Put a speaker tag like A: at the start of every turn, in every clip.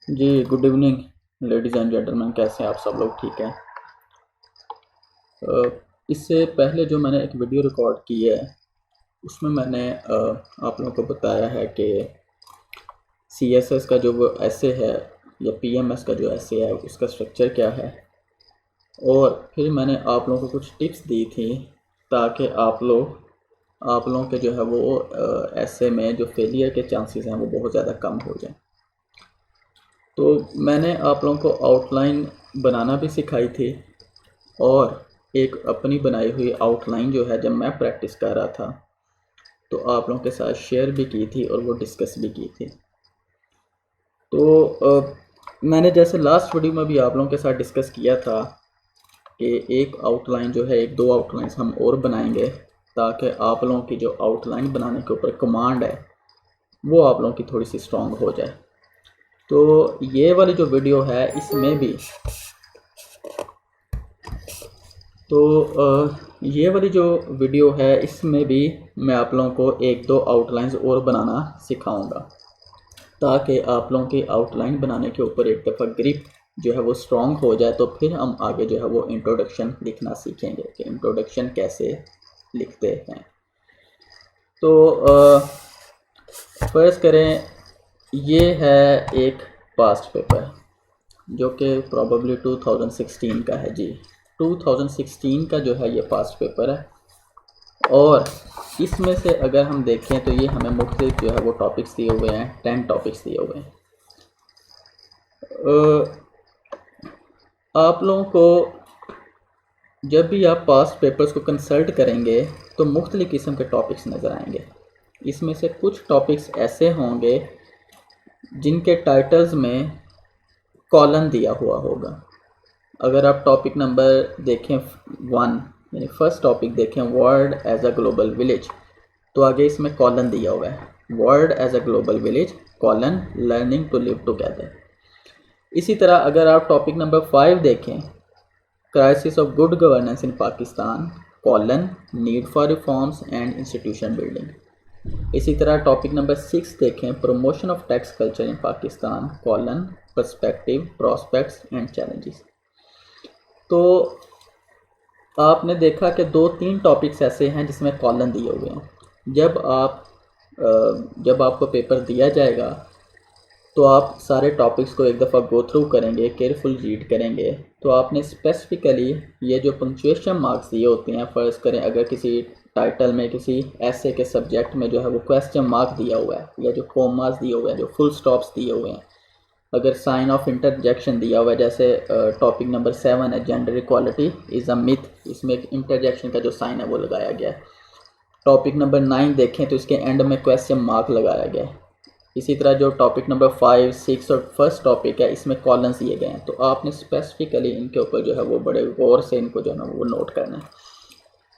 A: Ji, good evening ladies and gentleman. कैसे हैं आप सब लोग? ठीक हैं। इससे पहले जो मैंने एक वीडियो रिकॉर्ड की है उसमें मैंने आप लोगों को बताया है कि CSS का जो वो ऐसे है या PMS का जो ऐसे है उसका स्ट्रक्चर क्या है, और फिर मैंने आप लोगों को कुछ टिप्स दी थी ताकि आप लोगों के जो है वो ऐसे में जो फेलियर के चांसेस हैं वो बहुत ज़्यादा कम हो जाएं। तो मैंने आप लोगों को आउटलाइन बनाना भी सिखाई थी, और एक अपनी बनाई हुई आउटलाइन जो है जब मैं प्रैक्टिस कर रहा था तो आप लोगों के साथ शेयर भी की थी और वो डिस्कस भी की थी। तो मैंने जैसे लास्ट वीडियो में भी आप लोगों के साथ डिस्कस किया था कि एक आउटलाइन जो है, एक दो आउटलाइंस हम और बनाएंगे ताकि आप लोगों की जो आउटलाइन बनाने के ऊपर कमांड है वो आप लोगों की थोड़ी सी स्ट्रॉन्ग हो जाए। तो ये वाली जो वीडियो है इसमें भी ये वाली जो वीडियो है इसमें भी मैं आप लोगों को एक दो आउटलाइंस और बनाना सिखाऊंगा ताकि आप लोगों की आउटलाइन बनाने के ऊपर एक दफ़ा ग्रिप जो है वो स्ट्रॉन्ग हो जाए। तो फिर हम आगे जो है वो इंट्रोडक्शन लिखना सीखेंगे कि इंट्रोडक्शन कैसे लिखते हैं। तो फर्ज करें ये है एक पास्ट पेपर जो कि प्रॉबली 2016 का है। जी, 2016 का जो है ये पास्ट पेपर है, और इसमें से अगर हम देखें तो ये हमें मुख्तलिफ जो है वो टॉपिक्स दिए हुए हैं, 10 टॉपिक्स दिए हुए हैं। आप लोगों को जब भी आप पास्ट पेपर्स को कंसल्ट करेंगे तो मुख्तलिफ किस्म के टॉपिक्स नज़र आएंगे। इसमें से कुछ टॉपिक्स ऐसे होंगे जिनके टाइटल्स में कॉलन दिया हुआ होगा। अगर आप टॉपिक नंबर देखें 1 यानी फर्स्ट टॉपिक देखें, world as a global village, तो आगे इसमें कॉलन दिया हुआ है, world as a global village colon learning to live together. इसी तरह अगर आप टॉपिक नंबर 5 देखें, crisis of good governance in Pakistan colon need for reforms and institution building. इसी तरह टॉपिक नंबर 6 देखें, promotion of tax culture in Pakistan colon perspective prospects and challenges. तो आपने देखा कि 2-3 टॉपिक्स ऐसे हैं जिसमें कॉलन दिए हुए हैं। जब आपको पेपर दिया जाएगा तो आप सारे टॉपिक्स को एक दफ़ा गो थ्रू करेंगे, केयरफुल रीड करेंगे, तो आपने स्पेसिफिकली ये जो पंक्चुएशन मार्क्स दिए होते हैं, फ़र्ज़ करें अगर किसी टाइटल में किसी ऐसे के सब्जेक्ट में जो है वो क्वेश्चन मार्क दिया हुआ है, या जो कॉमास दिए हुए हैं, जो फुल स्टॉप्स दिए हुए हैं, अगर साइन ऑफ इंटरजेक्शन दिया हुआ है, जैसे टॉपिक नंबर 7 है gender equality is a myth, इसमें एक इंटरजेक्शन का जो साइन है वो लगाया गया है। टॉपिक नंबर 9 देखें तो इसके एंड में क्वेश्चन मार्क लगाया गया है। इसी तरह जो टॉपिक नंबर 5, 6 और फर्स्ट टॉपिक है इसमें कॉलम्स दिए गए हैं, तो आपने स्पेसिफिकली इनके ऊपर जो है वो बड़े गौर से इनको जो है ना वो नोट करना है।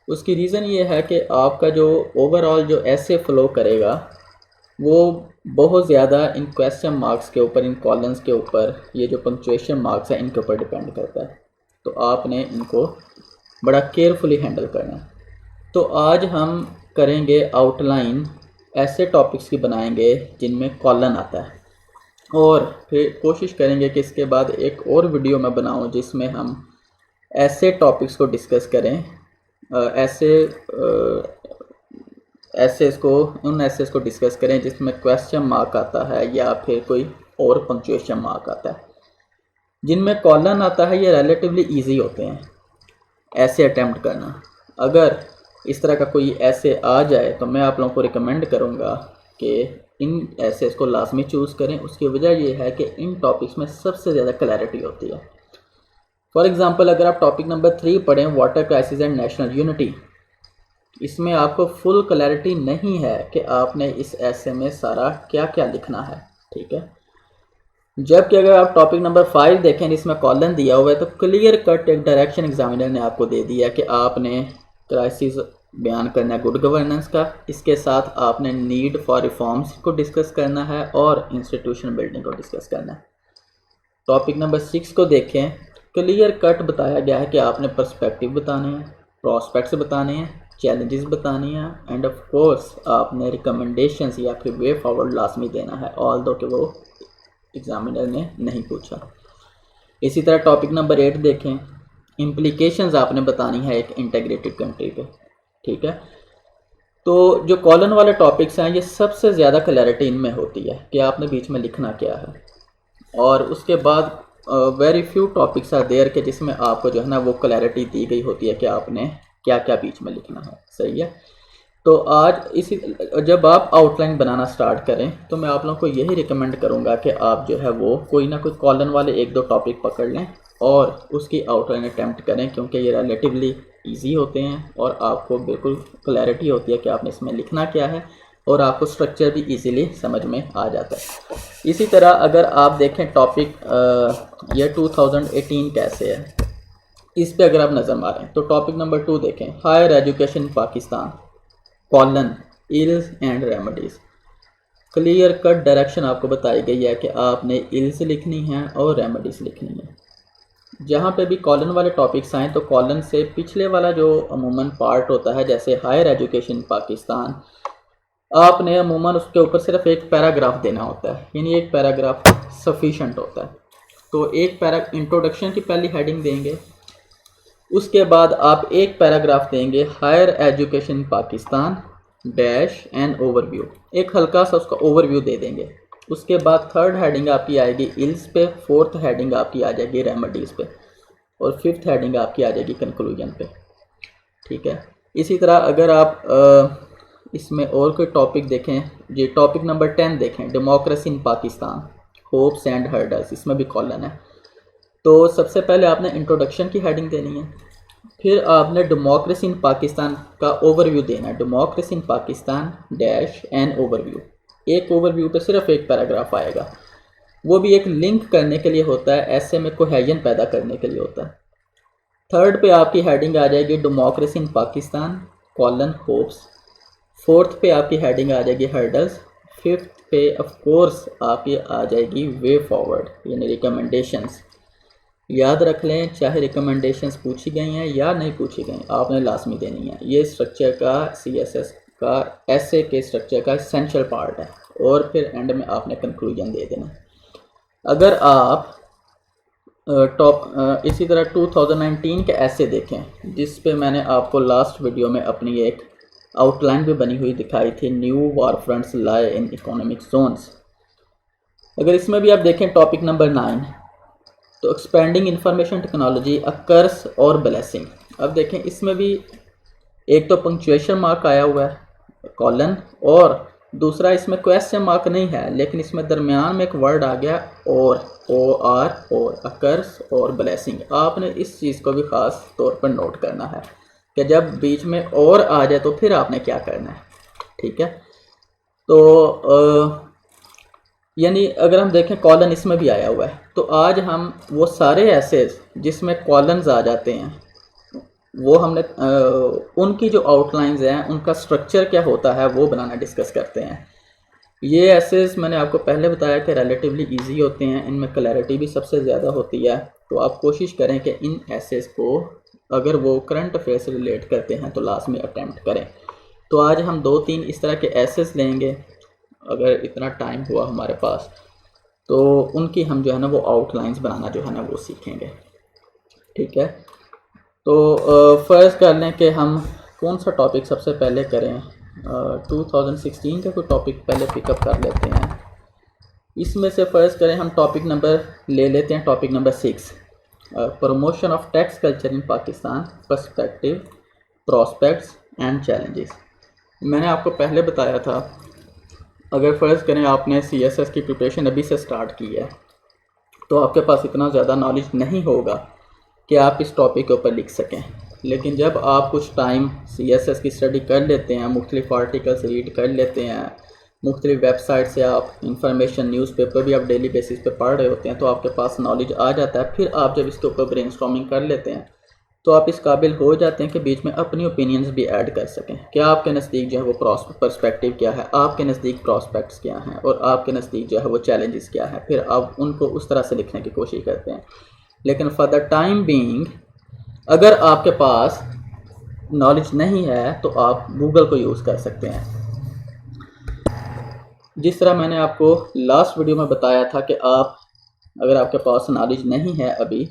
A: उसकी रीज़न ये है कि आपका जो ओवरऑल जो ऐसे फ्लो करेगा वो बहुत ज़्यादा इन क्वेश्चन मार्क्स के ऊपर, इन कॉलम्स के ऊपर, ये जो पंक्चुएशन मार्क्स है इनके ऊपर डिपेंड करता है। तो आपने इनको बड़ा केयरफुली हैंडल करना है। तो आज हम करेंगे आउटलाइन ऐसे टॉपिक्स की बनाएंगे जिनमें कॉलन आता है, और फिर कोशिश करेंगे कि इसके बाद एक और वीडियो मैं बनाऊं जिसमें हम ऐसे टॉपिक्स को डिस्कस करें, उन एसेस को डिस्कस करें जिसमें क्वेश्चन मार्क आता है या फिर कोई और पंक्चुएशन मार्क आता है। जिनमें कॉलन आता है ये रिलेटिवली इजी होते हैं ऐसे अटेम्प्ट करना। अगर इस तरह का कोई ऐसे आ जाए तो मैं आप लोगों को रिकमेंड करूँगा कि इन ऐसेस को लाजमी चूज़ करें। उसकी वजह यह है कि इन टॉपिक्स में सबसे ज़्यादा क्लैरिटी होती है। फॉर एग्ज़ाम्पल अगर आप टॉपिक नंबर 3 पढ़ें, water crisis and national unity, इसमें आपको फुल क्लैरिटी नहीं है कि आपने इस ऐसे में सारा क्या क्या लिखना है, ठीक है। जबकि अगर आप टॉपिक नंबर 5 देखें जिसमें कॉलन दिया हुआ है तो क्लियर कट एक डायरेक्शन एग्जामिनर ने आपको दे दिया कि आपने क्राइसिस बयान करना है गुड गवर्नेंस का, इसके साथ आपने नीड फॉर रिफॉर्म्स को डिस्कस करना है और इंस्टीट्यूशन बिल्डिंग को डिस्कस करना है। टॉपिक नंबर 6 को देखें, क्लियर कट बताया गया है कि आपने पर्सपेक्टिव बताने हैं, प्रॉस्पेक्ट्स बताने हैं, चैलेंजेस बतानी है, एंड ऑफ कोर्स आपने रिकमेंडेशंस या फिर वे फॉरवर्ड लाजमी देना है, ऑल दो कि वो एग्जामिनर ने नहीं पूछा। इसी तरह टॉपिक नंबर 8 देखें, इम्प्लीकेशंस आपने बतानी है एक इंटीग्रेटेड कंट्री पे, ठीक है। तो जो कॉलन वाले टॉपिक्स हैं ये सबसे ज़्यादा क्लैरिटी इनमें होती है कि आपने बीच में लिखना क्या है, और उसके बाद very few topics are there के जिसमें आपको जो है ना वो क्लैरिटी दी गई होती है कि आपने क्या क्या बीच में लिखना है, सही है। तो आज इसी जब आप आउटलाइन बनाना स्टार्ट करें तो मैं आप लोगों को यही रिकमेंड करूंगा कि आप जो है वो कोई ना कोई कॉलन वाले 1-2 टॉपिक पकड़ लें और उसकी आउटलाइन अटैम्प्ट करें, क्योंकि ये रिलेटिवली इजी होते हैं और आपको बिल्कुल क्लैरिटी होती है कि आपने इसमें लिखना क्या है, और आपको स्ट्रक्चर भी इजीली समझ में आ जाता है। इसी तरह अगर आप देखें टॉपिक ये 2018 कैसे है, इस पे अगर आप नज़र मारें तो टॉपिक नंबर 2 देखें, higher education in Pakistan colon ills and remedies. Clear cut direction आपको बताई गई है कि आपने इल्स लिखनी है और रेमेडीज़ लिखनी है। जहाँ पे भी कॉलन वाले टॉपिक्स आएँ तो कॉलन से पिछले वाला जो अमूमन पार्ट होता है, जैसे हायर एजुकेशन पाकिस्तान, आपने अमूमन उसके ऊपर सिर्फ एक पैराग्राफ देना होता है, यानी एक पैराग्राफ सफिशेंट होता है। तो एक इंट्रोडक्शन की पहली हेडिंग देंगे, उसके बाद आप एक पैराग्राफ देंगे higher education Pakistan dash and overview, एक हल्का सा उसका ओवरव्यू दे देंगे। उसके बाद थर्ड हेडिंग आपकी आएगी इल्स पे, फोर्थ हेडिंग आपकी आ जाएगी रेमेडीज़ पे, और फिफ्थ हेडिंग आपकी आ जाएगी कंक्लूजन पे, ठीक है। इसी तरह अगर आप इसमें और कोई टॉपिक देखें, ये टॉपिक नंबर 10 देखें, democracy in Pakistan hopes and hurdles, इसमें भी कॉलन है। तो सबसे पहले आपने इंट्रोडक्शन की हेडिंग देनी है, फिर आपने डेमोक्रेसी इन पाकिस्तान का ओवरव्यू देना है, democracy in Pakistan dash and overview. एक ओवरव्यू पे सिर्फ एक पैराग्राफ आएगा, वो भी एक लिंक करने के लिए होता है, ऐसे में कोहेजन पैदा करने के लिए होता है। थर्ड पे आपकी हेडिंग आ जाएगी democracy in Pakistan colon hopes, fourth पे आपकी हेडिंग आ जाएगी हर्डल्स, फिफ्थ पे ऑफ कोर्स आपकी आ जाएगी वे फॉरवर्ड, यानी रिकमेंडेशंस। याद रख लें, चाहे रिकमेंडेशंस पूछी गई हैं या नहीं पूछी गई, आपने लाजमी देनी है। ये स्ट्रक्चर का CSS का ऐसे के स्ट्रक्चर का एसेंशियल पार्ट है, और फिर एंड में आपने कंक्लूजन दे देना। अगर आप इसी तरह 2019 के ऐसे देखें, जिस पे मैंने आपको लास्ट वीडियो में अपनी एक आउटलाइन भी बनी हुई दिखाई थी, new war fronts lie in economic zones. अगर इसमें भी आप देखें टॉपिक नंबर 9, तो एक्सपेंडिंग इंफॉर्मेशन टेक्नोलॉजी अ कर्स और ब्लेसिंग। अब देखें इसमें भी एक तो पंक्चुएशन मार्क आया हुआ है कॉलन, और दूसरा इसमें क्वेश्चन मार्क नहीं है, लेकिन इसमें दरमियान में एक वर्ड आ गया और OR और अ कर्स और ब्लेसिंग। आपने इस चीज़ को भी ख़ास तौर पर नोट करना है कि जब बीच में और आ जाए तो फिर आपने क्या करना है, ठीक है। तो यानी अगर हम देखें कॉलन इसमें भी आया हुआ है, तो आज हम वो सारे एसेज जिसमें कॉलन्स आ जाते हैं वो हमने उनकी जो आउटलाइंस हैं उनका स्ट्रक्चर क्या होता है वो बनाना डिस्कस करते हैं। ये एसेज मैंने आपको पहले बताया कि रिलेटिवली इजी होते हैं, इनमें क्लैरिटी भी सबसे ज़्यादा होती है। तो आप कोशिश करें कि इन एसेज को अगर वो करंट अफेयर से रिलेट करते हैं तो लाजमी अटैम्प्ट करें। तो आज हम 2-3 इस तरह के एसेज लेंगे, अगर इतना टाइम हुआ हमारे पास, तो उनकी हम जो है ना वो आउटलाइंस बनाना जो है ना वो सीखेंगे, ठीक है। तो फ़र्ज़ कर लें कि हम कौन सा टॉपिक सबसे पहले करें, 2016 का कोई टॉपिक पहले पिकअप कर लेते हैं। इसमें से फ़र्ज़ करें हम टॉपिक नंबर ले लेते हैं, topic number 6, promotion of tax culture in Pakistan perspective prospects and challenges. मैंने आपको पहले बताया था, अगर फ़र्ज़ करें आपने CSS की प्रिपरेशन अभी से स्टार्ट की है तो आपके पास इतना ज़्यादा नॉलेज नहीं होगा कि आप इस टॉपिक के ऊपर लिख सकें, लेकिन जब आप कुछ टाइम CSS की स्टडी कर लेते हैं, मुख्तलिफ आर्टिकल्स रीड कर लेते हैं, मुख्तलिफ वेबसाइट से आप इंफॉर्मेशन न्यूज़पेपर भी आप डेली बेसिस पे पढ़ रहे होते हैं, तो आपके पास नॉलेज आ जाता है। फिर आप जब इसके ऊपर ब्रेनस्टॉर्मिंग कर लेते हैं तो आप इस काबिल हो जाते हैं कि बीच में अपनी ओपिनियंस भी ऐड कर सकें कि आपके नज़दीक जो है वो पर्सपेक्टिव क्या है, आपके नज़दीक प्रॉस्पेक्ट्स क्या हैं, और आपके नज़दीक जो है वो चैलेंजेस क्या है। फिर आप उनको उस तरह से लिखने की कोशिश करते हैं। लेकिन फॉर द टाइम बीइंग अगर आपके पास नॉलेज नहीं है तो आप गूगल को यूज़ कर सकते हैं। जिस तरह मैंने आपको लास्ट वीडियो में बताया था कि आप अगर आपके पास नॉलेज नहीं है अभी,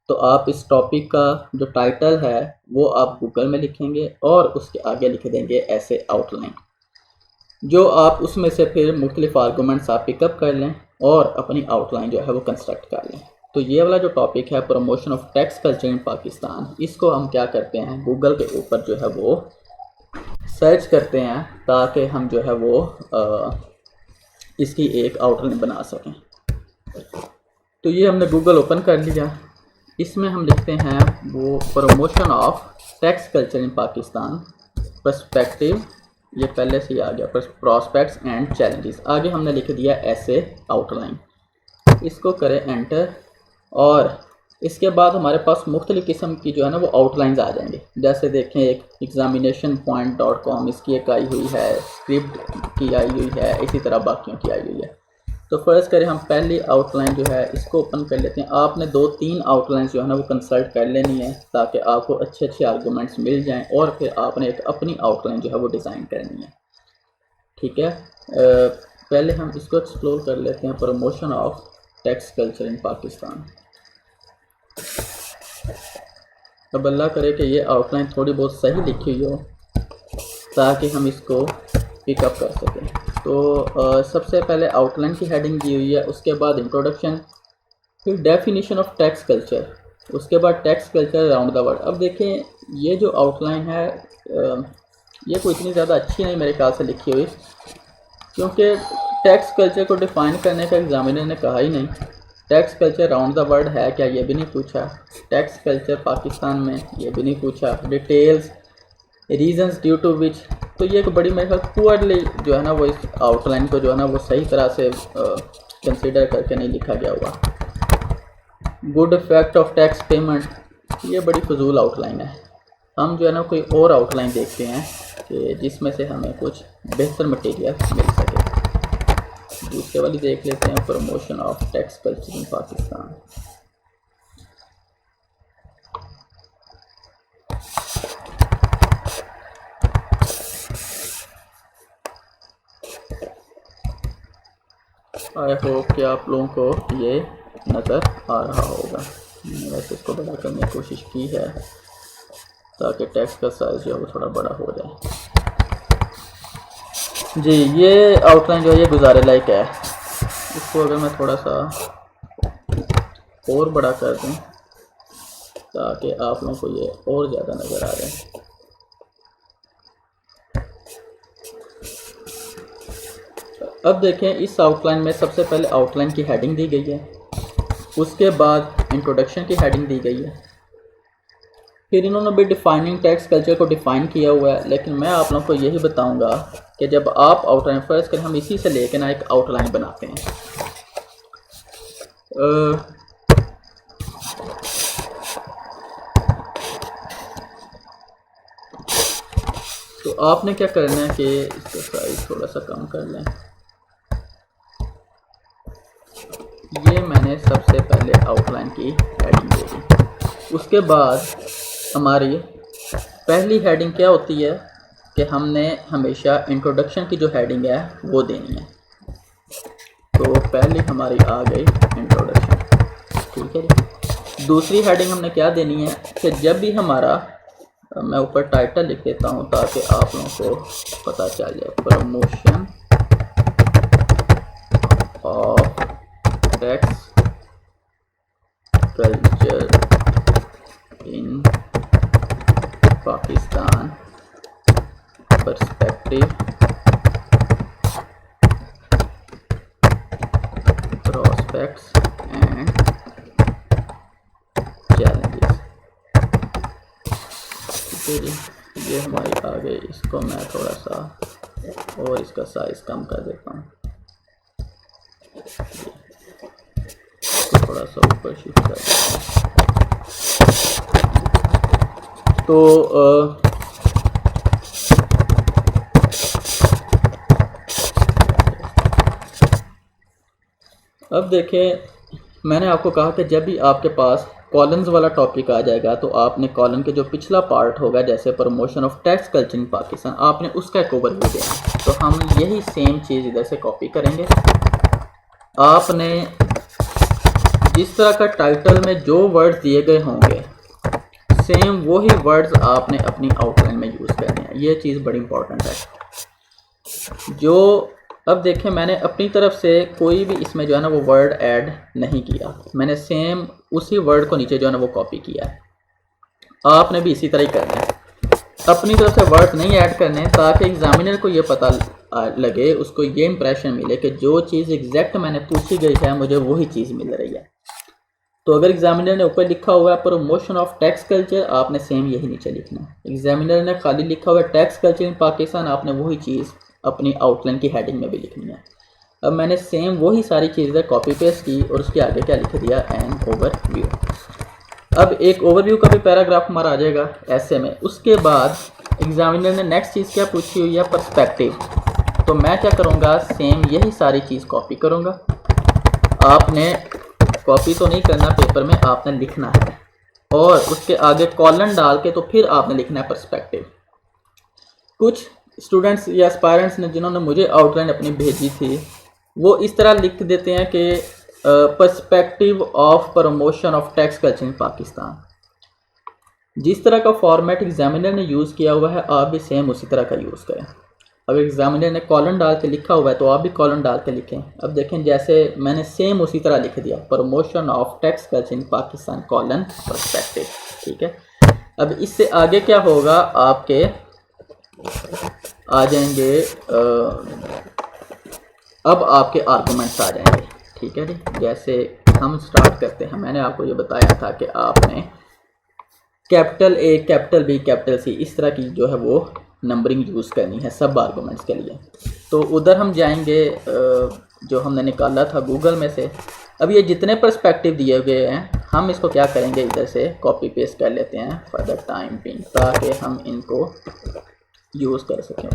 A: तो आप इस टॉपिक का जो टाइटल है वो आप गूगल में लिखेंगे और उसके आगे लिख देंगे ऐसे आउटलाइन, जो आप उसमें से फिर मुख्तलिफ आर्गूमेंट्स आप पिकअप कर लें और अपनी आउटलाइन जो है वो कंस्ट्रक्ट कर लें। तो ये वाला जो टॉपिक है promotion of tax culture in Pakistan, इसको हम क्या करते हैं, गूगल के ऊपर जो है वो सर्च करते हैं ताकि हम जो है वो इसकी एक आउटलाइन बना सकें। तो ये हमने गूगल ओपन कर लिया, इसमें हम लिखते हैं वो promotion of tax culture in Pakistan perspective, ये पहले से ही आ गया, प्रॉस्पेक्ट्स एंड चैलेंजेस, आगे हमने लिख दिया ऐसे आउटलाइन। इसको करें एंटर और इसके बाद हमारे पास मुख्तलिफ़ किस्म की जो है ना वो आउटलाइंस आ जाएंगे। जैसे देखें एक examinationpoint.com इसकी एक आई हुई है, स्क्रिप्ट की आई हुई है, इसी तरह बाकियों की आई हुई है। तो फ़र्ज़ करें हम पहली आउटलाइन जो है इसको ओपन कर लेते हैं। आपने 2-3 आउटलाइंस जो है ना वो कंसल्ट कर लेनी है ताकि आपको अच्छे अच्छे आर्गूमेंट्स मिल जाएँ और फिर आपने एक अपनी आउटलाइन जो है वो डिज़ाइन करनी है। ठीक है, पहले हम इसको एक्सप्लोर कर लेते हैं, promotion of tax culture in Pakistan. अब अल्लाह करे कि ये आउटलाइन थोड़ी बहुत सही लिखी हुई हो ताकि हम इसको पिकअप कर सकें। तो सबसे पहले आउटलाइन की हेडिंग दी हुई है, उसके बाद इंट्रोडक्शन, फिर डेफिनेशन ऑफ टैक्स कल्चर, उसके बाद tax culture around the world. अब देखें ये जो आउटलाइन है ये कोई इतनी ज़्यादा अच्छी नहीं मेरे ख्याल से लिखी हुई, क्योंकि टैक्स कल्चर को डिफ़ाइन करने का एग्जामिनर ने कहा ही नहीं। Tax culture around the world है क्या, ये भी नहीं पूछा। टैक्स कल्चर पाकिस्तान में, ये भी नहीं पूछा। डिटेल्स, रीजंस ड्यू टू विच, तो ये एक बड़ी मेरे ख्याल पुअरली जो है ना वो इस आउटलाइन को जो है ना वो सही तरह से कंसिडर करके नहीं लिखा गया हुआ। Good effect of tax payment, ये बड़ी फजूल आउटलाइन है। हम जो है ना कोई और आउटलाइन देखते हैं कि जिसमें से हमें कुछ बेहतर मटेरियल मिल सके। दूसरे वाली देख लेते हैं, promotion of tax culture in Pakistan. I hope कि आप लोगों को ये नज़र आ रहा होगा। मैंने वैसे इसको बड़ा करने की कोशिश की है ताकि टैक्स का साइज़ जो है वो थोड़ा बड़ा हो जाए। जी, ये आउटलाइन जो है ये गुजारे लायक है। इसको अगर मैं थोड़ा सा और बड़ा कर दूं ताकि आप लोगों को ये और ज़्यादा नज़र आ जाए। अब देखें इस आउटलाइन में सबसे पहले आउटलाइन की हेडिंग दी गई है, उसके बाद इंट्रोडक्शन की हेडिंग दी गई है, फिर इन्होंने भी डिफाइनिंग टैक्स कल्चर को डिफ़ाइन किया हुआ है। लेकिन मैं आप लोगों को यही बताऊंगा कि जब आप आउटलाइन फर्ज करें, हम इसी से लेकर ना एक आउटलाइन बनाते हैं। तो आपने क्या करना है कि इसका साइज थोड़ा सा कम कर लें। ये मैंने सबसे पहले आउटलाइन की हेडिंग दे दी। उसके बाद हमारी पहली हेडिंग क्या होती है कि हमने हमेशा इंट्रोडक्शन की जो हेडिंग है वो देनी है। तो पहली हमारी आ गई इंट्रोडक्शन, ठीक है जी। दूसरी हेडिंग हमने क्या देनी है कि जब भी हमारा, मैं ऊपर टाइटल लिख देता हूँ ताकि आप लोगों को पता चल जाए, promotion of tax culture in Pakistan perspective, prospects and challenges. ठीक है जी, ये हमारी आ गई। इसको मैं थोड़ा सा और इसका साइज कम कर देता हूँ, थोड़ा सा ऊपर शिफ्ट कर देता हूँ। तो अब देखें, मैंने आपको कहा कि जब भी आपके पास कॉलम्स वाला टॉपिक आ जाएगा तो आपने कॉलम के जो पिछला पार्ट होगा, जैसे promotion of tax culture in Pakistan, आपने उसका एक ओवरव्यू देना। तो हम यही सेम चीज़ इधर से कॉपी करेंगे। आपने जिस तरह का टाइटल में जो वर्ड्स दिए गए होंगे, सेम वही वर्ड्स आपने अपनी आउटलाइन में यूज़ करने हैं। ये चीज़ बड़ी इंपॉर्टेंट है। जो अब देखें, मैंने अपनी तरफ से कोई भी इसमें जो है ना वो वर्ड ऐड नहीं किया, मैंने सेम उसी वर्ड को नीचे जो है ना वो कॉपी किया है। आपने भी इसी तरह ही करना है, अपनी तरफ से वर्ड नहीं ऐड करने, ताकि एग्जामिनर को ये पता लगे, उसको ये इंप्रेशन मिले कि जो चीज़ एग्जैक्ट मैंने पूछी गई है मुझे वही चीज़ मिल रही है। तो अगर एग्जामिनर ने ऊपर लिखा हुआ है प्रमोशन ऑफ टैक्स कल्चर, आपने सेम यही नीचे लिखना है। एग्जामिनर ने खाली लिखा हुआ है टैक्स कल्चर इन पाकिस्तान, आपने वही चीज़ अपनी आउटलाइन की हेडिंग में भी लिखनी है। अब मैंने सेम वही सारी चीज़ें कॉपी पेस्ट की और उसके आगे क्या लिख दिया, एन ओवरव्यू। अब एक ओवरव्यू का भी पैराग्राफ हमारा आ जाएगा ऐसे में। उसके बाद एग्जामिनर ने नेक्स्ट चीज़ क्या पूछी हुई है, पर्सपेक्टिव। तो मैं क्या करूँगा, सेम यही सारी चीज़ कॉपी करूँगा। आपने कॉपी तो नहीं करना पेपर में, आपने लिखना है और उसके आगे कॉलन डाल के तो फिर आपने लिखना है पर्सपेक्टिव। कुछ स्टूडेंट्स या एस्पायरेंट्स ने जिन्होंने मुझे आउटलाइन अपनी भेजी थी, वो इस तरह लिख देते हैं कि perspective of promotion of tax culture in Pakistan. जिस तरह का फॉर्मेट एग्जामिनर ने यूज़ किया हुआ है, आप भी सेम उसी तरह का यूज़ करें। अगर एग्जामिनर ने कॉलन डाल के लिखा हुआ है तो आप भी कॉलन डाल के लिखें। अब देखें, जैसे मैंने सेम उसी तरह लिख दिया, promotion of tax culture in Pakistan colon perspective. ठीक है, अब इससे आगे क्या होगा, आपके आ जाएंगे अब आपके आर्गूमेंट्स आ जाएंगे। ठीक है जी, जैसे हम स्टार्ट करते हैं, मैंने आपको ये बताया था कि आपने capital A, capital B, capital C, इस तरह की जो है वो नंबरिंग यूज़ करनी है सब आर्गूमेंट्स के लिए। तो उधर हम जाएंगे जो हमने निकाला था गूगल में से। अब ये जितने पर्सपेक्टिव दिए गए हैं, हम इसको क्या करेंगे, इधर से कॉपी पेस्ट कर लेते हैं फॉर द टाइम बिंग, ताकि हम इनको यूज़ कर सकें।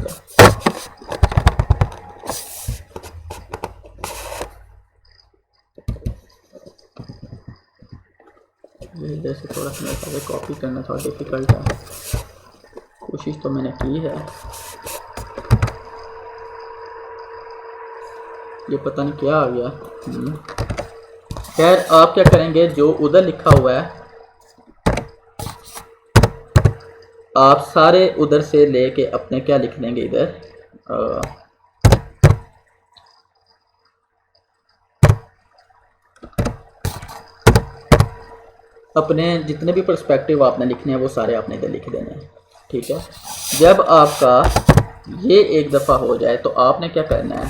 A: इधर से थोड़ा सा मेरे साथ कॉपी करना थोड़ा डिफ़िकल्ट है, कोशिश तो मैंने की है। ये पता नहीं क्या आ गया। खैर, आप क्या करेंगे, जो उधर लिखा हुआ है आप सारे उधर से लेके अपने क्या लिख लेंगे इधर, अपने जितने भी पर्सपेक्टिव आपने लिखने हैं वो सारे आपने इधर लिख देने हैं। ठीक है, जब आपका ये एक दफ़ा हो जाए तो आपने क्या करना है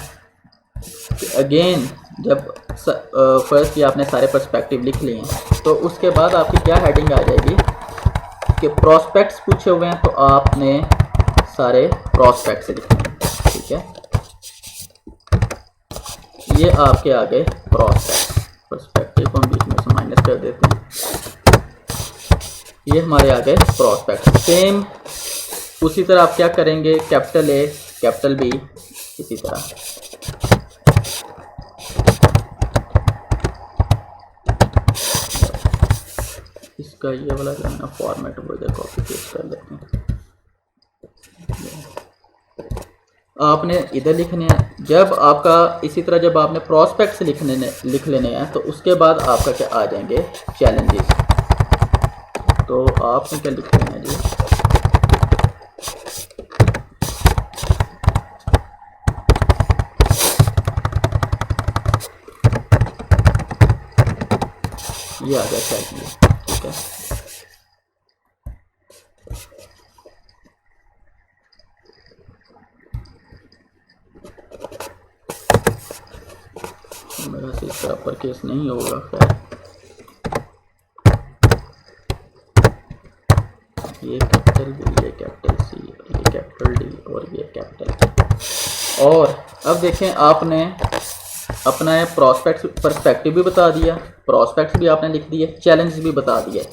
A: कि अगेन जब फर्स्ट ये आपने सारे पर्सपेक्टिव लिख लिए हैं तो उसके बाद आपकी क्या हेडिंग आ जाएगी कि प्रोस्पेक्ट्स पूछे हुए हैं, तो आपने सारे प्रोस्पेक्ट्स लिखने हैं। ठीक है, ये आपके आगे पर्सपेक्टिव को हम बीच में से माइनस कर देते हैं, ये हमारे आगे प्रोस्पेक्ट। सेम उसी तरह आप क्या करेंगे, कैपिटल ए, कैपिटल बी, इसी तरह। इसका ये वाला जो है ना फॉर्मेट वो इधर कॉपी पेस्ट कर लेते हैं। आपने इधर लिखने हैं। जब आपका इसी तरह जब आपने प्रोस्पेक्ट्स लिख लेने हैं तो उसके बाद आपका क्या आ जाएंगे, चैलेंजेस। तो आपने क्या लिख लेना है जी, ये आ गया चैलेंजेस। ठीक है, मेरा से इसका अपर केस नहीं होगा। खैर, ये कैपिटल बी, ये कैपिटल सी, ये कैपिटल डी और ये कैपिटल। और अब देखें, आपने अपना प्रोस्पेक्ट पर्सपेक्टिव भी बता दिया, प्रोस्पेक्ट्स भी आपने लिख दिए, चैलेंज भी बता दिए।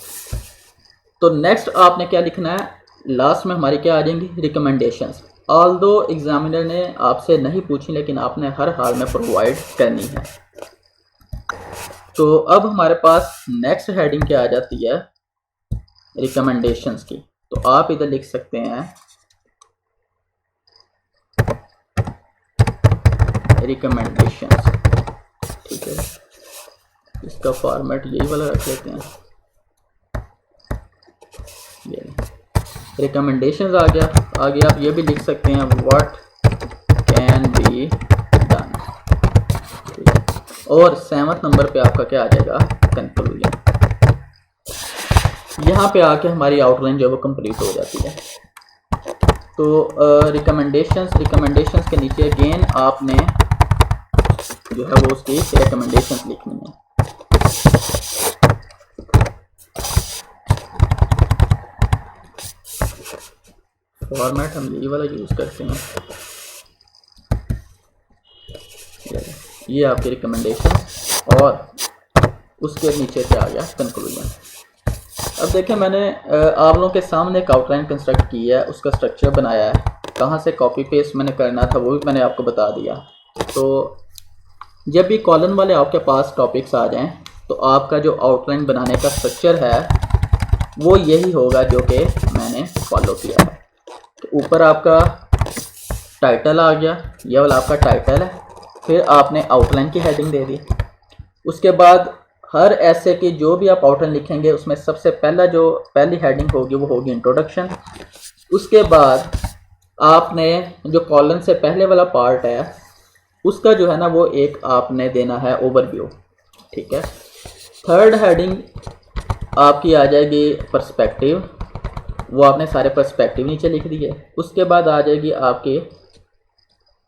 A: तो नेक्स्ट आपने क्या लिखना है, लास्ट में हमारी क्या आ जाएंगी, रिकमेंडेशंस। ऑल्दो एग्जामिनर ने आपसे नहीं पूछी, लेकिन आपने हर हाल में प्रोवाइड करनी है। तो अब हमारे पास नेक्स्ट हेडिंग क्या आ जाती है, रिकमेंडेशंस की। तो आप इधर लिख सकते हैं रिकमेंडेशंस, ठीक है। इसका फॉर्मेट यही वाला रख लेते हैं, ये रिकमेंडेशंस आ गया। आगे आप ये भी लिख सकते हैं व्हाट कैन बी डन, ठीक है। और 7वें नंबर पे आपका क्या आ जाएगा, कंक्लूजन। यहाँ पे आके हमारी आउटलाइन जो है वो कंप्लीट हो जाती है। तो रिकमेंडेशंस के नीचे अगेन आपने जो है वो उसकी रिकमेंडेशंस लिखनी है। फॉर्मेट हम यही वाला यूज़ करते हैं। ये आपकी रिकमेंडेशन और उसके नीचे से आ गया कंक्लूजन। अब देखें, मैंने आप लोगों के सामने एक आउटलाइन कंस्ट्रक्ट की है, उसका स्ट्रक्चर बनाया है। कहाँ से कॉपी पेस्ट मैंने करना था वो भी मैंने आपको बता दिया। तो जब भी कॉलम वाले आपके पास टॉपिक्स आ जाएं तो आपका जो आउटलाइन बनाने का स्ट्रक्चर है वो यही होगा जो कि मैंने फॉलो किया है। तो ऊपर आपका टाइटल आ गया, यह वाला आपका टाइटल है। फिर आपने आउटलाइन की हेडिंग दे दी। उसके बाद हर ऐसे की जो भी आप आउटलाइन लिखेंगे उसमें सबसे पहली हेडिंग होगी वो होगी इंट्रोडक्शन। उसके बाद आपने जो कॉलम से पहले वाला पार्ट है उसका जो है ना वो एक आपने देना है ओवरव्यू, ठीक है। थर्ड हेडिंग आपकी आ जाएगी पर्सपेक्टिव, वो आपने सारे पर्सपेक्टिव नीचे लिख दिए। उसके बाद आ जाएगी आपके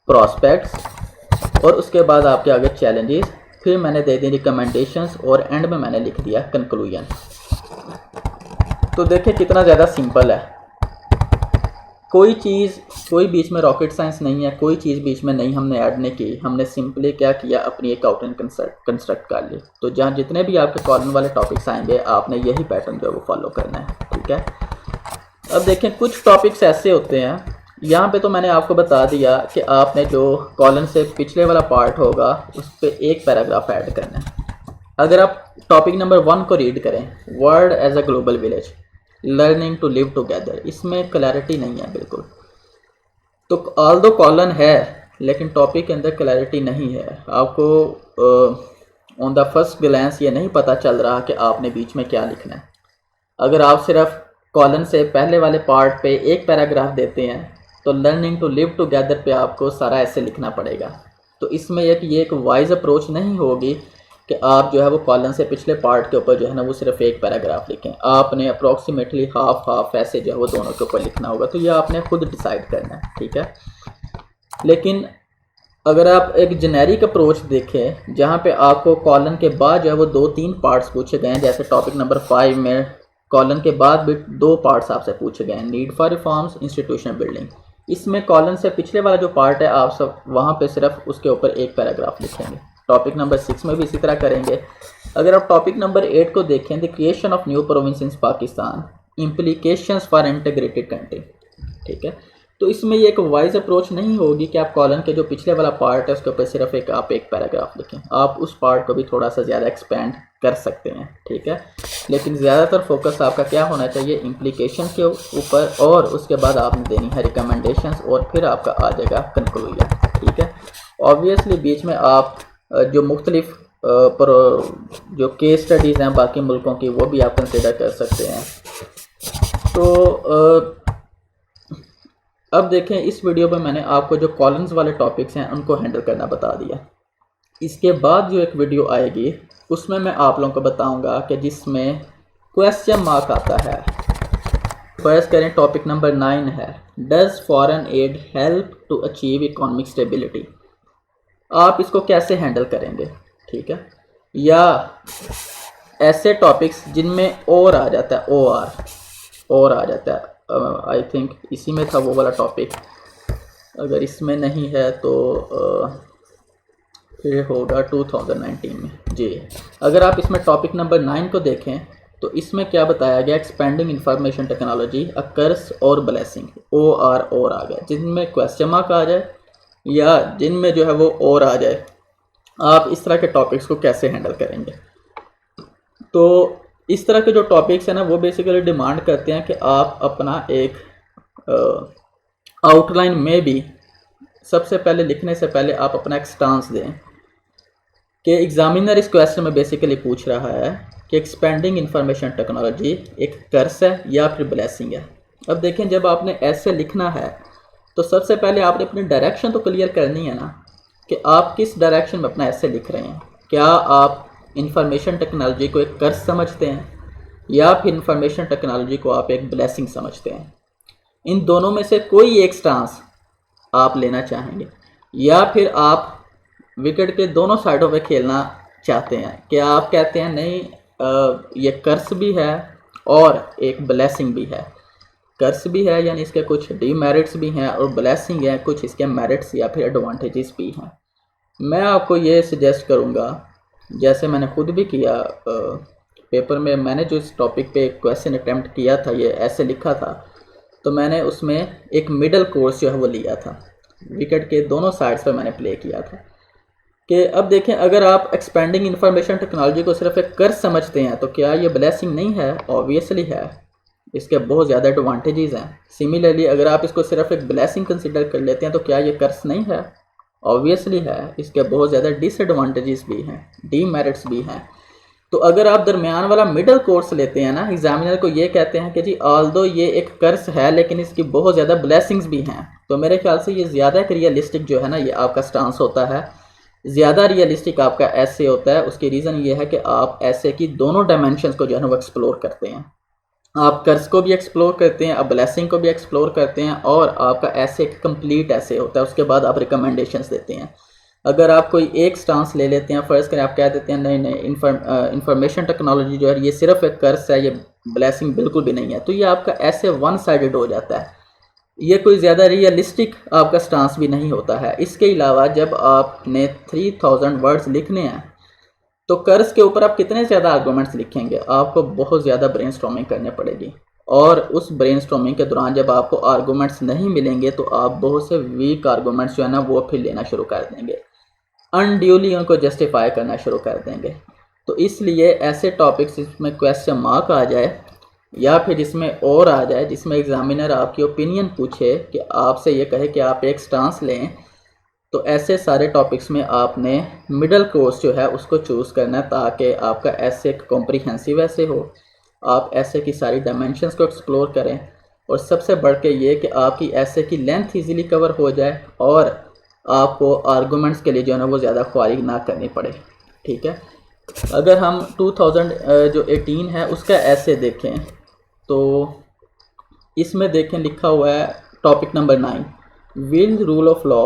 A: प्रॉस्पेक्ट्स और उसके बाद आपके आगे चैलेंजेस। फिर मैंने दे दी रिकमेंडेशंस और एंड में मैंने लिख दिया कंक्लूजन। तो देखिए कितना ज़्यादा सिंपल है। कोई बीच में रॉकेट साइंस नहीं है, कोई चीज़ बीच में नहीं हमने ऐड नहीं की। हमने सिंपली क्या किया, अपनी एक आउटलाइन कंस्ट्रक्ट कर ली। तो जहाँ जितने भी आपके कॉलम वाले टॉपिक्स आएंगे आपने यही पैटर्न जो है वो फॉलो करना है, ठीक है। अब देखें, कुछ टॉपिक्स ऐसे होते हैं, यहाँ पे तो मैंने आपको बता दिया कि आपने जो कॉलम से पिछले वाला पार्ट होगा उस पर एक पैराग्राफ ऐड करना है। अगर आप टॉपिक नंबर 1 को रीड करें, world as a global village, learning to live together, इसमें क्लैरिटी नहीं है बिल्कुल। तो ऑल्दो कॉलन है लेकिन टॉपिक के अंदर क्लैरिटी नहीं है। आपको ऑन द फर्स्ट ग्लैंस ये नहीं पता चल रहा कि आपने बीच में क्या लिखना है। अगर आप सिर्फ कॉलम से पहले वाले पार्ट पे एक पैराग्राफ देते हैं तो लर्निंग टू लिव टुगेदर पे आपको सारा ऐसे लिखना पड़ेगा। तो इसमें ये एक वाइज अप्रोच नहीं होगी कि आप जो है वो कॉलम से पिछले पार्ट के ऊपर जो है ना वो सिर्फ एक पैराग्राफ लिखें। आपने अप्रॉक्सीमेटली हाफ ऐसे जो है वो दोनों के ऊपर लिखना होगा। तो ये आपने खुद डिसाइड करना है, ठीक है। लेकिन अगर आप एक जेनेरिक अप्रोच देखें जहाँ पे आपको कॉलम के बाद जो है वो 2-3 पार्ट्स पूछे गए हैं, जैसे टॉपिक नंबर 5 में कॉलम के बाद भी 2 पार्ट्स आपसे पूछे गए हैं, need for reforms, institutional building. इसमें कॉलम से पिछले वाला जो पार्ट है आप सब वहाँ पे सिर्फ उसके ऊपर एक पैराग्राफ लिखेंगे। टॉपिक नंबर 6 में भी इसी तरह करेंगे। अगर आप टॉपिक नंबर 8 को देखें, the creation of new province in Pakistan, implications for integrated country, ठीक है। तो इसमें ये एक वाइज अप्रोच नहीं होगी कि आप कॉलम के जो पिछले वाला पार्ट है उसके ऊपर सिर्फ आप एक पैराग्राफ लिखें। आप उस पार्ट को भी थोड़ा सा ज़्यादा एक्सपेंड कर सकते हैं, ठीक है। लेकिन ज़्यादातर फोकस आपका क्या होना चाहिए, इम्प्लीकेशन के ऊपर, और उसके बाद आपने देनी है रिकमेंडेशंस और फिर आपका आ जाएगा कंक्लूजन, ठीक है। ऑब्वियसली बीच में आप जो मुख्तलिफ जो केस स्टडीज़ हैं बाकी मुल्कों की वो भी आप कंसिडर कर सकते हैं। तो अब देखें, इस वीडियो में मैंने आपको जो कॉलम्स वाले टॉपिक्स हैं उनको हैंडल करना बता दिया। इसके बाद जो एक वीडियो आएगी उसमें मैं आप लोगों को बताऊंगा कि जिसमें क्वेश्चन मार्क आता है। फर्स्ट करें, टॉपिक नंबर 9 है, does foreign aid help to achieve economic stability. आप इसको कैसे हैंडल करेंगे, ठीक है। या ऐसे टॉपिक्स जिनमें और आ जाता है, और आ जाता है, आई थिंक इसी में था वो वाला टॉपिक। अगर इसमें नहीं है तो फिर होगा 2019 में जी। अगर आप इसमें टॉपिक नंबर 9 को देखें तो इसमें क्या बताया गया, एक्सपेंडिंग इंफॉर्मेशन टेक्नोलॉजी अ कर्स और ब्लेसिंग, और आ गया। जिनमें क्वेश्चन मार्क आ जाए या जिनमें जो है वो और आ जाए, आप इस तरह के टॉपिक्स को कैसे हैंडल करेंगे। तो इस तरह के जो टॉपिक्स हैं ना वो बेसिकली डिमांड करते हैं कि आप अपना एक आउटलाइन में भी सबसे पहले लिखने से पहले आप अपना एक स्टांस दें कि एग्जामिनर इस क्वेश्चन में बेसिकली पूछ रहा है कि एक्सपेंडिंग इंफॉर्मेशन टेक्नोलॉजी एक कर्स है या फिर ब्लेसिंग है। अब देखें, जब आपने ऐसे लिखना है तो सबसे पहले आपने अपनी डायरेक्शन तो क्लियर करनी है ना कि आप किस डायरेक्शन में अपना ऐसे लिख रहे हैं। क्या आप इंफॉर्मेशन टेक्नोलॉजी को एक कर्स समझते हैं या फिर इंफॉर्मेशन टेक्नोलॉजी को आप एक ब्लेसिंग समझते हैं? इन दोनों में से कोई एक स्टांस आप लेना चाहेंगे या फिर आप विकेट के दोनों साइडों पे खेलना चाहते हैं कि आप कहते हैं नहीं, ये कर्स भी है और एक ब्लेसिंग भी है। कर्स भी है यानी इसके कुछ डीमेरिट्स भी हैं और ब्लेसिंग है कुछ इसके मेरिट्स या फिर एडवांटेजेस भी हैं। मैं आपको ये सजेस्ट करूँगा, जैसे मैंने खुद भी किया पेपर में, मैंने जो इस टॉपिक पे क्वेश्चन अटैम्प्ट किया था, ये ऐसे लिखा था, तो मैंने उसमें एक मिडल कोर्स जो है वो लिया था। विकेट के दोनों साइड्स पर मैंने प्ले किया था कि अब देखें, अगर आप एक्सपेंडिंग इंफॉर्मेशन टेक्नोलॉजी को सिर्फ एक कर्स समझते हैं तो क्या ये ब्लेसिंग नहीं है? ऑब्वियसली है, इसके बहुत ज़्यादा एडवांटेजेस हैं। सिमिलरली अगर आप इसको सिर्फ एक ब्लेसिंग कंसिडर कर लेते हैं तो क्या ये कर्स नहीं है? ऑब्वियसली है, इसके बहुत ज़्यादा डिसएडवांटेजेस भी हैं, डीमेरिट्स भी हैं। तो अगर आप दरमियान वाला मिडल कोर्स लेते हैं ना, एग्जामिनर को ये कहते हैं कि जी ऑल्दो ये एक कर्स है लेकिन इसकी बहुत ज़्यादा ब्लेसिंग्स भी हैं, तो मेरे ख्याल से ये ज़्यादा एक रियलिस्टिक जो है ना ये आपका स्टांस होता है, ज़्यादा रियलिस्टिक आपका ऐसे होता है। उसकी रीज़न ये है कि आप ऐसे की दोनों डायमेंशंस को जो है ना वो एक्सप्लोर करते हैं। आप कर्स को भी एक्सप्लोर करते हैं, आप ब्लेसिंग को भी एक्सप्लोर करते हैं और आपका ऐसे कंप्लीट ऐसे होता है। उसके बाद आप रिकमेंडेशंस देते हैं। अगर आप कोई एक स्टांस ले लेते हैं, फ़र्ज़ करें आप कह देते हैं नहीं नहीं इंफॉर्मेशन टेक्नोलॉजी जो है ये सिर्फ एक कर्स है, ये ब्लेसिंग बिल्कुल भी नहीं है, तो ये आपका ऐसे वन साइडेड हो जाता है। ये कोई ज़्यादा रियलिस्टिक आपका स्टांस भी नहीं होता है। इसके अलावा जब आपने 3000 वर्ड्स लिखने हैं तो कर्स के ऊपर आप कितने ज़्यादा आर्गूमेंट्स लिखेंगे? आपको बहुत ज़्यादा ब्रेनस्टॉर्मिंग करनी पड़ेगी और उस ब्रेनस्टॉर्मिंग के दौरान जब आपको आर्गूमेंट्स नहीं मिलेंगे तो आप बहुत से वीक आर्गूमेंट्स जो है ना वो फिर लेना शुरू कर देंगे, अनड्यूली उनको जस्टिफाई करना शुरू कर देंगे। तो इसलिए ऐसे टॉपिक्स जिसमें क्वेश्चन मार्क आ जाए या फिर जिसमें और आ जाए, जिसमें एग्जामिनर आपकी ओपिनियन पूछे कि आपसे ये कहे कि आप एक स्टांस लें, तो ऐसे सारे टॉपिक्स में आपने मिडल कोर्स जो है उसको चूज़ करना है ताकि आपका ऐसे कॉम्प्रिहेंसिव ऐसे हो, आप ऐसे की सारी डायमेंशंस को एक्सप्लोर करें और सबसे बढ़ के ये कि आपकी ऐसे की लेंथ इजीली कवर हो जाए और आपको आर्गूमेंट्स के लिए जो है ना वो ज़्यादा ख्वारी ना करनी पड़े। ठीक है, अगर हम 2018 है उसका ऐसे देखें तो इसमें देखें लिखा हुआ है topic number 9, will rule of law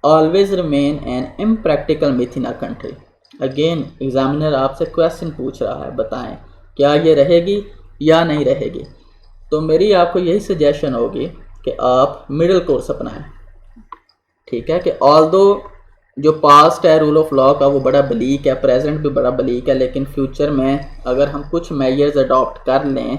A: always remain N impractical myth in a country. Again examiner आपसे क्वेश्चन पूछ रहा है, बताएं क्या ये रहेगी या नहीं रहेगी। तो मेरी आपको यही सजेशन होगी कि आप मिडिल कोर्स अपनाएं। ठीक है, कि ऑल्दो जो पास्ट है रूल ऑफ लॉ का वो बड़ा बलीक है, प्रेजेंट भी बड़ा बलीक है, लेकिन फ्यूचर में अगर हम कुछ मेजर्स अडॉप्ट कर लें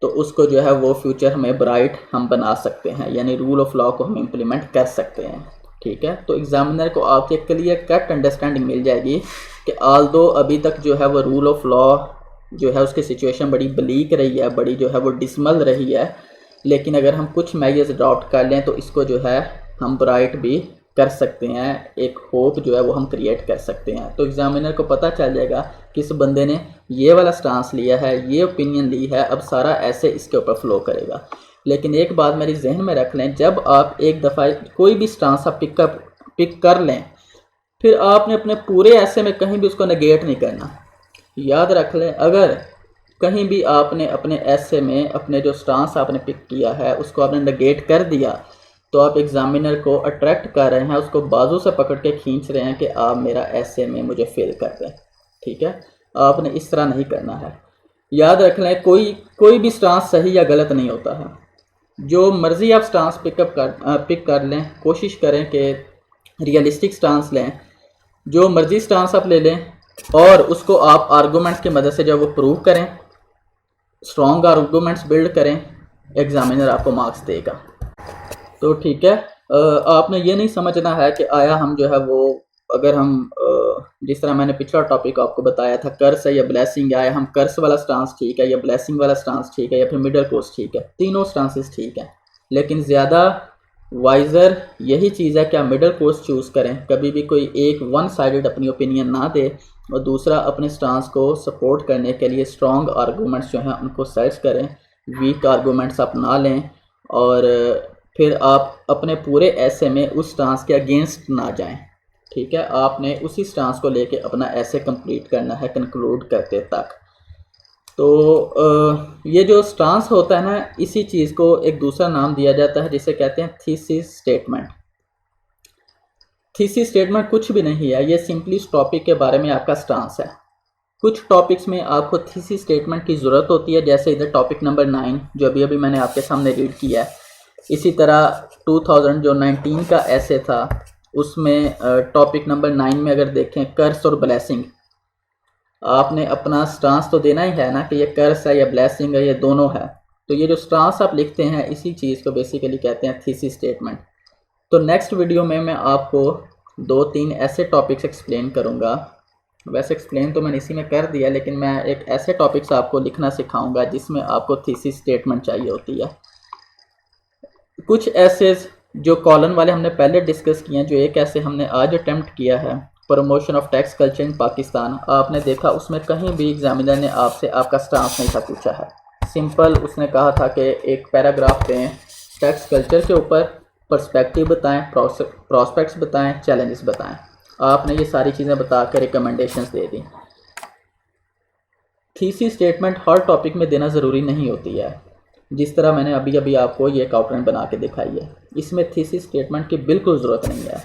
A: तो उसको जो है वो फ्यूचर में ब्राइट हम बना सकते हैं, यानी रूल ऑफ लॉ को हम इम्प्लीमेंट कर सकते हैं। ठीक है, तो एग्जामिनर को आपकी क्लियर कट अंडरस्टैंडिंग मिल जाएगी कि ऑल्दो अभी तक जो है वो रूल ऑफ लॉ जो है उसकी सिचुएशन बड़ी बलीक रही है, बड़ी जो है वो डिसमल रही है, लेकिन अगर हम कुछ मेजर्स अडॉप्ट कर लें तो इसको जो है हम ब्राइट भी कर सकते हैं, एक होप जो है वो हम क्रिएट कर सकते हैं। तो एग्जामिनर को पता चल जाएगा कि इस बंदे ने ये वाला स्टांस लिया है, ये ओपिनियन ली है, अब सारा ऐसे इसके ऊपर फ्लो करेगा। लेकिन एक बात मेरी जहन में रख लें, जब आप एक दफ़ा कोई भी स्टांस आप पिक कर लें फिर आपने अपने पूरे ऐसे में कहीं भी उसको नेगेट नहीं करना। याद रख लें, अगर कहीं भी आपने अपने ऐसे में अपने जो स्टांस आपने पिक किया है उसको आपने नेगेट कर दिया तो आप एग्जामिनर को अट्रैक्ट कर रहे हैं, उसको बाजू से पकड़ के खींच रहे हैं कि आप मेरा ऐसे में मुझे फेल कर दें। ठीक है, आपने इस तरह नहीं करना है। याद रख लें, कोई भी स्टांस सही या गलत नहीं होता है। जो मर्ज़ी आप स्टांस पिक कर लें, कोशिश करें कि रियलिस्टिक स्टांस लें, जो मर्ज़ी स्टांस आप ले लें और उसको आप आर्गूमेंट्स की मदद से जब वो प्रूव करें, स्ट्रॉन्ग आर्गूमेंट्स बिल्ड करें, एग्जामिनर आपको मार्क्स देगा। तो ठीक है, आपने ये नहीं समझना है कि आया हम जो है वो अगर हम जिस तरह मैंने पिछला टॉपिक आपको बताया था, कर्स है या ब्लेसिंग है, हम कर्स वाला स्टांस ठीक है या ब्लेसिंग वाला स्टांस ठीक है या फिर मिडल कोर्स ठीक है, तीनों स्टांसेस ठीक है, लेकिन ज़्यादा वाइज़र यही चीज़ है कि आप मिडल कोर्स चूज़ करें। कभी भी कोई एक वन साइडेड अपनी ओपिनियन ना दे और दूसरा अपने स्टांस को सपोर्ट करने के लिए स्ट्रॉन्ग आर्गूमेंट्स जो हैं उनको सर्च करें, वीक आर्गूमेंट्स आप ना लें और फिर आप अपने पूरे ऐसे में उस स्टांस के अगेंस्ट ना जाएं। ठीक है, आपने उसी स्टांस को लेके अपना ऐसे कंप्लीट करना है कंक्लूड करते तक। तो ये जो स्टांस होता है ना, इसी चीज़ को एक दूसरा नाम दिया जाता है जिसे कहते हैं थीसिस स्टेटमेंट। थीसिस स्टेटमेंट कुछ भी नहीं है, ये सिंपली इस टॉपिक के बारे में आपका स्टांस है। कुछ टॉपिक्स में आपको थीसिस स्टेटमेंट की ज़रूरत होती है, जैसे इधर टॉपिक नंबर 9 जो अभी मैंने आपके सामने रीड किया है। इसी तरह 2019 का ऐसे था, उसमें टॉपिक नंबर 9 में अगर देखें कर्स और ब्लेसिंग, आपने अपना स्टांस तो देना ही है ना कि ये कर्स है या ब्लेसिंग है, ये दोनों है। तो ये जो स्टांस आप लिखते हैं इसी चीज़ को बेसिकली कहते हैं थीसिस स्टेटमेंट। तो नेक्स्ट वीडियो में मैं आपको 2-3 ऐसे टॉपिक्स एक्सप्लेन करूँगा। वैसे एक्सप्लेन तो मैंने इसी में कर दिया, लेकिन मैं एक ऐसे टॉपिक्स आपको लिखना सिखाऊंगा जिसमें आपको थीसिस स्टेटमेंट चाहिए होती है। कुछ ऐसे जो कॉलन वाले हमने पहले डिस्कस किए हैं, जो एक ऐसे हमने आज अटेम्प्ट किया है, promotion of tax culture in Pakistan, आपने देखा उसमें कहीं भी एग्जामिनर ने आपसे आपका स्टांस नहीं था पूछा है। सिंपल उसने कहा था कि एक पैराग्राफ दें टैक्स कल्चर के ऊपर, पर्सपेक्टिव बताएं, प्रॉस्पेक्ट्स बताएं, चैलेंजेस बताएं। आपने ये सारी चीज़ें बता कर रिकमेंडेशंस दे दी। थीसिस स्टेटमेंट हर टॉपिक में देना ज़रूरी नहीं होती है, जिस तरह मैंने अभी आपको ये एक आउटलाइन बना के दिखाई है, इसमें थीसिस स्टेटमेंट की बिल्कुल ज़रूरत नहीं है।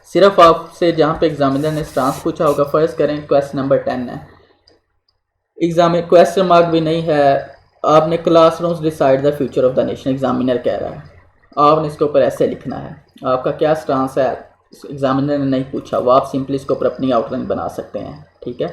A: सिर्फ आपसे जहाँ पे एग्जामिनर ने स्टांस पूछा होगा, फ़र्ज़ करें क्वेश्चन नंबर 10 है, क्वेश्चन मार्क भी नहीं है, आपने classrooms decide the future of the nation examiner कह रहा है, आपने इसके ऊपर ऐसे लिखना है, आपका क्या स्टांस है एग्जामिनर ने नहीं पूछा, वो आप सिंपली इसके ऊपर अपनी आउटलाइन बना सकते हैं। ठीक है,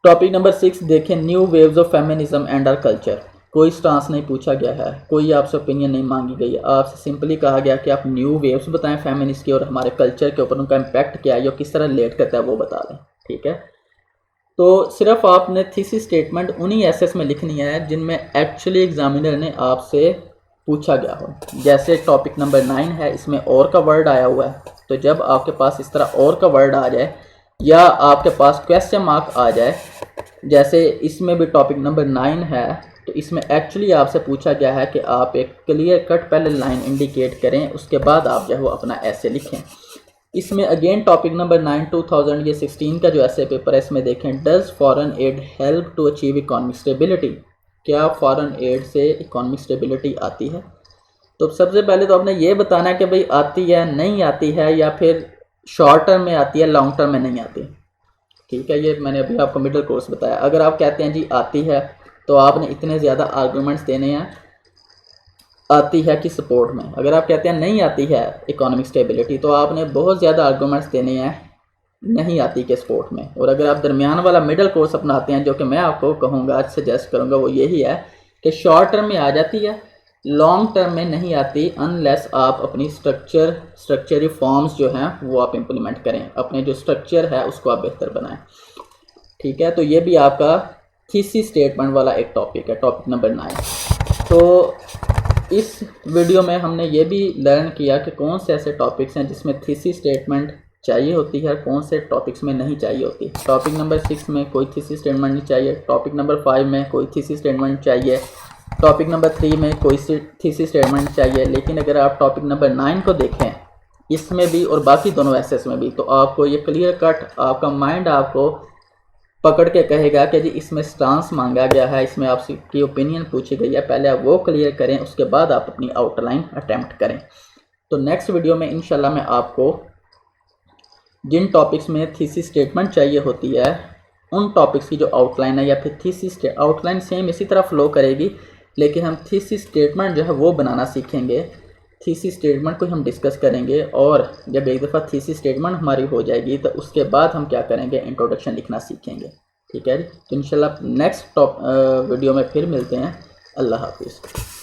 A: टॉपिक नंबर 6 देखें, new waves of feminism and our culture. कोई स्टांस नहीं पूछा गया है, कोई आपसे ओपिनियन नहीं मांगी गई है, आपसे सिंपली कहा गया कि आप न्यू वेव्स बताएं फेमिनिस्ट की और हमारे कल्चर के ऊपर उनका इम्पैक्ट क्या है या किस तरह रिलेट करता है वो बता दें। ठीक है, तो सिर्फ आपने थीसिस स्टेटमेंट उन्हीं एसेस में लिखनी है जिनमें एक्चुअली एग्जामिनर ने आपसे पूछा गया हो। जैसे टॉपिक नंबर 9 है, इसमें और का वर्ड आया हुआ है, तो जब आपके पास इस तरह और का वर्ड आ जाए या आपके पास क्वेश्चन मार्क आ जाए, जैसे इसमें भी टॉपिक नंबर 9 है, तो इसमें एक्चुअली आपसे पूछा गया है कि आप एक क्लियर कट पहले लाइन इंडिकेट करें, उसके बाद आप जो है वो अपना ऐसे लिखें। इसमें अगेन टॉपिक नंबर 9 2016 का जो ऐसे पेपर है, इसमें देखें, does foreign aid help to achieve economic stability. क्या फॉरेन एड से इकोनॉमिक स्टेबिलिटी आती है? तो सबसे पहले तो आपने ये बताना है कि भाई आती है, नहीं आती है, या फिर शॉर्ट टर्म में आती है, लॉन्ग टर्म में नहीं आती। ठीक है, ये मैंने अभी आपको मिडिल कोर्स बताया। अगर आप कहते हैं जी आती है, तो आपने इतने ज़्यादा आर्गूमेंट्स देने हैं आती है कि सपोर्ट में। अगर आप कहते हैं नहीं आती है इकोनॉमिक स्टेबिलिटी, तो आपने बहुत ज़्यादा आर्गूमेंट्स देने हैं नहीं आती के सपोर्ट में। और अगर आप दरमियान वाला मिडिल कोर्स अपनाते हैं, जो कि मैं आपको कहूँगा, सजेस्ट करूँगा, वो यही है कि शॉर्ट टर्म में आ जाती है, लॉन्ग टर्म में नहीं आती, अनलेस आप अपनी स्ट्रक्चर रिफॉर्म्स जो हैं वो आप इम्प्लीमेंट करें, अपने जो स्ट्रक्चर है उसको आप बेहतर बनाएं। ठीक है, तो ये भी आपका थीसिस स्टेटमेंट वाला एक टॉपिक है, टॉपिक नंबर 9। तो इस वीडियो में हमने ये भी लर्न किया कि कौन से ऐसे टॉपिक्स हैं जिसमें थीसिस स्टेटमेंट चाहिए होती है, कौन से टॉपिक्स में नहीं चाहिए होती। टॉपिक नंबर 6 में कोई थीसिस स्टेटमेंट नहीं चाहिए, टॉपिक नंबर 5 में कोई थीसिस स्टेटमेंट चाहिए, टॉपिक नंबर 3 में कोई थीसिस स्टेटमेंट चाहिए। लेकिन अगर आप टॉपिक नंबर 9 को देखें, इसमें भी और बाकी दोनों एसेस में भी, तो आपको ये क्लियर कट आपका माइंड आपको पकड़ के कहेगा कि जी इसमें स्टांस मांगा गया है, इसमें आपकी ओपिनियन पूछी गई है, पहले आप वो क्लियर करें, उसके बाद आप अपनी आउटलाइन अटेम्प्ट करें। तो नेक्स्ट वीडियो में इंशाल्लाह मैं आपको जिन टॉपिक्स में थीसिस स्टेटमेंट चाहिए होती है, उन टॉपिक्स की जो आउटलाइन है या फिर थीसिस आउटलाइन सेम इसी तरह फ्लो करेगी, लेकिन हम थीसिस स्टेटमेंट जो है वो बनाना सीखेंगे। थीसिस स्टेटमेंट को हम डिस्कस करेंगे, और जब एक दफ़ा थीसिस स्टेटमेंट हमारी हो जाएगी तो उसके बाद हम क्या करेंगे, इंट्रोडक्शन लिखना सीखेंगे। ठीक है जी, तो इंशाल्लाह नेक्स्ट वीडियो में फिर मिलते हैं। अल्लाह हाफिज़।